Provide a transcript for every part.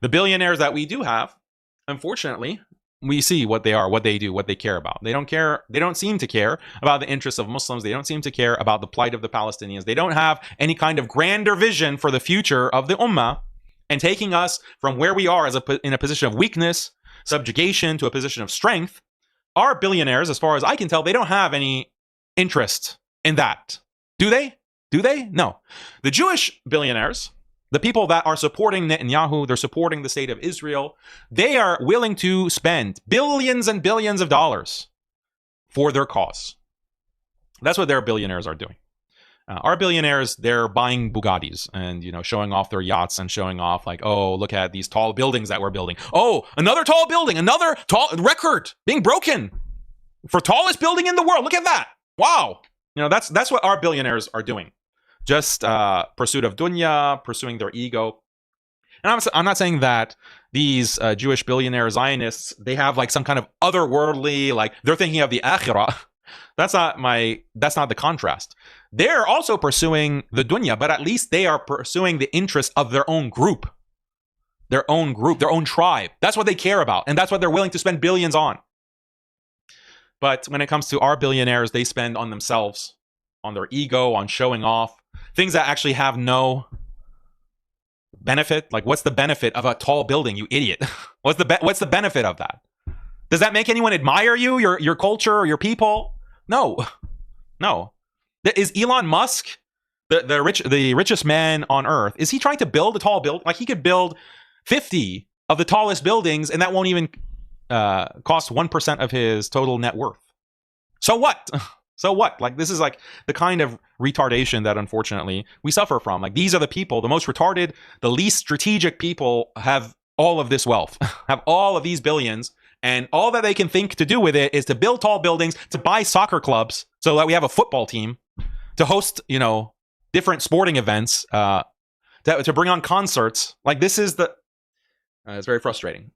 The billionaires that we do have, unfortunately, we see what they are, what they do, what they care about. They don't care. They don't seem to care about the interests of Muslims. They don't seem to care about the plight of the Palestinians. They don't have any kind of grander vision for the future of the Ummah and taking us from where we are in a position of weakness, subjugation, to a position of strength. Our billionaires, as far as I can tell, they don't have any interest in that. Do they? Do they? No. The Jewish billionaires, the people that are supporting Netanyahu, they're supporting the state of Israel, they are willing to spend billions and billions of dollars for their cause. That's what their billionaires are doing. Our billionaires, they're buying Bugattis and, showing off their yachts and showing off like, oh, look at these tall buildings that we're building. Oh, another tall building, another tall record being broken for tallest building in the world. Look at that. Wow. That's what our billionaires are doing. Just pursuit of dunya, pursuing their ego. And I'm not saying that these Jewish billionaire Zionists, they have like some kind of otherworldly, like they're thinking of the akhirah. That's not the contrast. They're also pursuing the dunya, but at least they are pursuing the interests of their own group, their own tribe. That's what they care about. And that's what they're willing to spend billions on. But when it comes to our billionaires, they spend on themselves, on their ego, on showing off. Things that actually have no benefit. Like, what's the benefit of a tall building, you idiot? What's the benefit of that? Does that make anyone admire you, your culture, or your people? No. Is Elon Musk the richest man on earth? Is he trying to build a tall building? Like, he could build 50 of the tallest buildings, and that won't even cost 1% of his total net worth. So what? So what? Like, this is like the kind of retardation that unfortunately we suffer from. Like, these are the people, the most retarded, the least strategic people have all of this wealth, have all of these billions, and all that they can think to do with it is to build tall buildings, to buy soccer clubs so that we have a football team, to host, different sporting events, to bring on concerts. Like, this is it's very frustrating.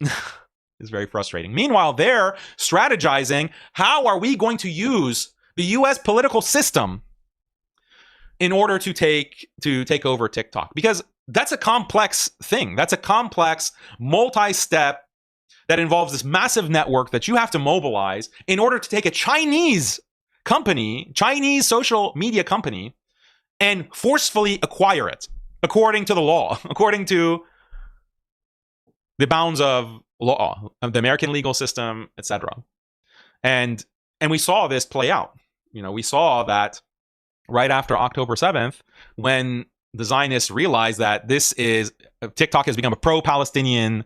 It's very frustrating. Meanwhile, they're strategizing, how are we going to use the U.S. political system in order to take over TikTok? Because that's a complex thing. That's a complex multi-step that involves this massive network that you have to mobilize in order to take a Chinese social media company, and forcefully acquire it according to the law, according to the bounds of law, of the American legal system, etc. And we saw this play out. We saw that right after October 7th, when the Zionists realized that TikTok has become a pro-Palestinian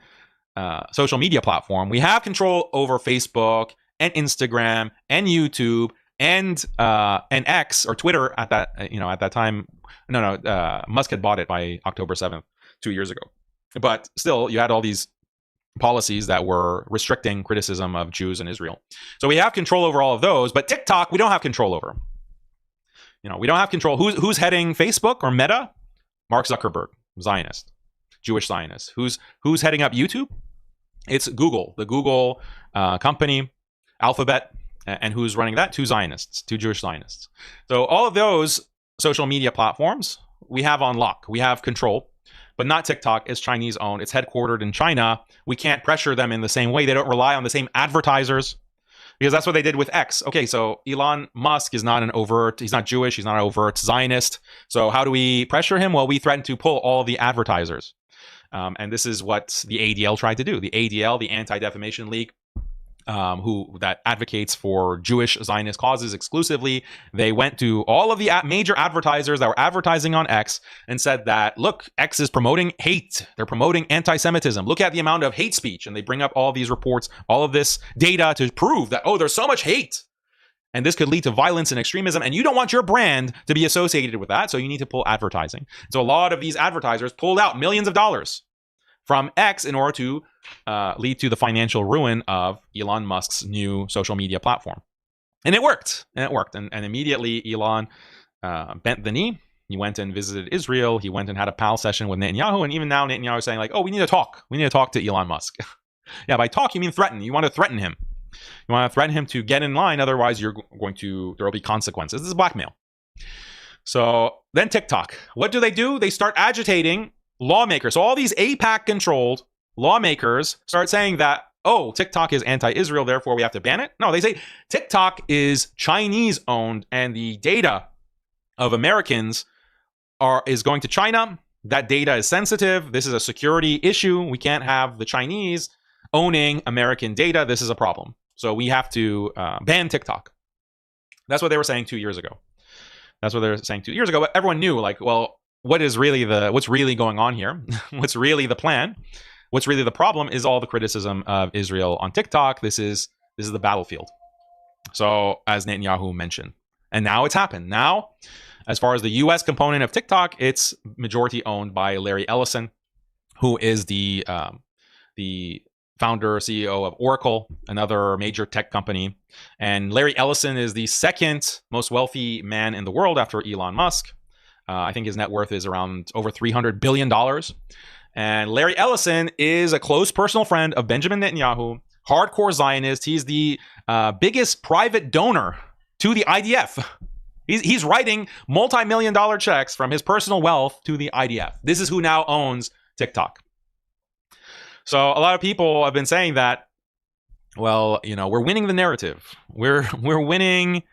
social media platform. We have control over Facebook and Instagram and YouTube and X, or Twitter at that time. Musk had bought it by October 7th, 2 years ago. But still, you had all these policies that were restricting criticism of Jews in Israel. So we have control over all of those, but TikTok, we don't have control over. We don't have control. Who's heading Facebook or Meta? Mark Zuckerberg, Zionist, Jewish Zionist. Who's heading up YouTube? It's Google, the Google company, Alphabet. And who's running that? Two Jewish Zionists. So all of those social media platforms we have on lock. We have control. But not TikTok. It's Chinese owned. It's headquartered in China. We can't pressure them in the same way. They don't rely on the same advertisers, because that's what they did with X. Okay, so Elon Musk is not he's not Jewish, he's not an overt Zionist. So how do we pressure him? Well, we threaten to pull all of the advertisers. And this is what the ADL tried to do. The ADL, the Anti-Defamation League, that advocates for Jewish Zionist causes exclusively, they went to all of the major advertisers that were advertising on X and said that, look, X is promoting hate. They're promoting anti-Semitism. Look at the amount of hate speech. And they bring up all these reports, all of this data to prove that, there's so much hate. And this could lead to violence and extremism. And you don't want your brand to be associated with that. So you need to pull advertising. So a lot of these advertisers pulled out millions of dollars from X in order to lead to the financial ruin of Elon Musk's new social media platform. And it worked. And immediately Elon bent the knee. He went and visited Israel. He went and had a PAL session with Netanyahu. And even now Netanyahu is saying like, we need to talk. We need to talk to Elon Musk. Yeah, by talk, you mean threaten. You want to threaten him. You want to threaten him to get in line. Otherwise, there will be consequences. This is blackmail. So then TikTok. What do? They start agitating lawmakers. So all these AIPAC-controlled lawmakers start saying that, oh, TikTok is anti-Israel, therefore we have to ban it. No, they say TikTok is Chinese owned and the data of Americans is going to China. That data is sensitive. This is a security issue. We can't have the Chinese owning American data. This is a problem. So we have to ban TikTok. That's what they were saying 2 years ago. That's what they were saying 2 years ago. But everyone knew, like, well, what's really going on here? What's really the plan? What's really the problem is all the criticism of Israel on TikTok. This is the battlefield. So as Netanyahu mentioned, and now it's happened. Now, as far as the U.S. component of TikTok, it's majority owned by Larry Ellison, who is the founder, CEO of Oracle, another major tech company. And Larry Ellison is the second most wealthy man in the world after Elon Musk. I think his net worth is around over $300 billion. And Larry Ellison is a close personal friend of Benjamin Netanyahu, hardcore Zionist. He's the biggest private donor to the IDF. He's writing multi-million-dollar checks from his personal wealth to the IDF. This is who now owns TikTok. So a lot of people have been saying that, well, we're winning the narrative. We're winning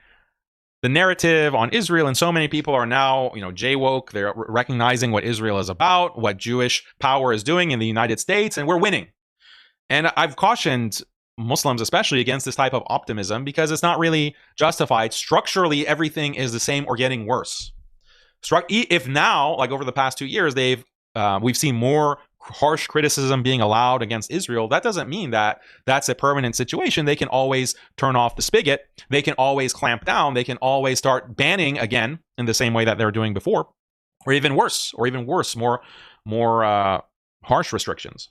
the narrative on Israel, and so many people are now, J-woke. They're recognizing what Israel is about, what Jewish power is doing in the United States, and we're winning. And I've cautioned Muslims especially against this type of optimism because it's not really justified. Structurally, everything is the same or getting worse. If now, like over the past 2 years, we've seen more harsh criticism being allowed against Israel, that doesn't mean that that's a permanent situation. They can always turn off the spigot. They can always clamp down. They can always start banning again in the same way that they were doing before, or even worse, more harsh restrictions.